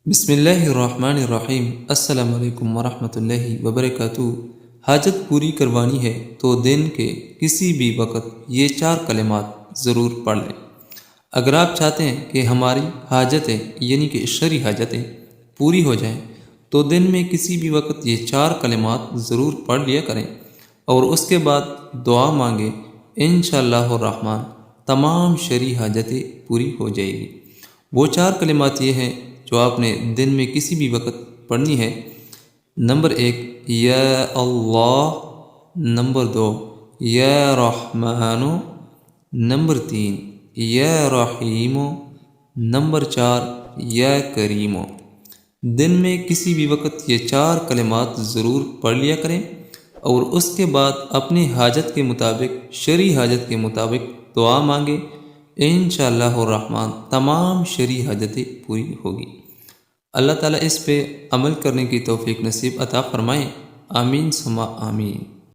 بسم اللہ الرحمن الرحیم۔ السلام علیکم ورحمۃ اللہ وبرکاتہ۔ حاجت پوری کروانی ہے تو دن کے کسی بھی وقت یہ 4 کلمات ضرور پڑھ لیں۔ اگر آپ چاہتے ہیں کہ ہماری حاجتیں یعنی کہ شرعی حاجتیں پوری ہو جائیں تو دن میں کسی بھی وقت یہ 4 کلمات ضرور پڑھ لیا کریں اور اس کے بعد دعا مانگیں، انشاءاللہ الرحمن تمام شرعی حاجتیں پوری ہو جائے گی۔ وہ 4 کلمات یہ ہیں جو آپ نے دن میں کسی بھی وقت پڑھنی ہے۔ نمبر 1 یا اللہ، نمبر 2 یا رحمان، نمبر 3 یا رحیم، نمبر 4 یا کریم۔ دن میں کسی بھی وقت یہ 4 کلمات ضرور پڑھ لیا کریں اور اس کے بعد اپنی حاجت کے مطابق، شرعی حاجت کے مطابق دعا مانگیں، انشاءاللہ الرحمن تمام شرعی حاجتیں پوری ہوگی۔ اللہ تعالیٰ اس پہ عمل کرنے کی توفیق نصیب عطا فرمائیں، آمین ثم آمین۔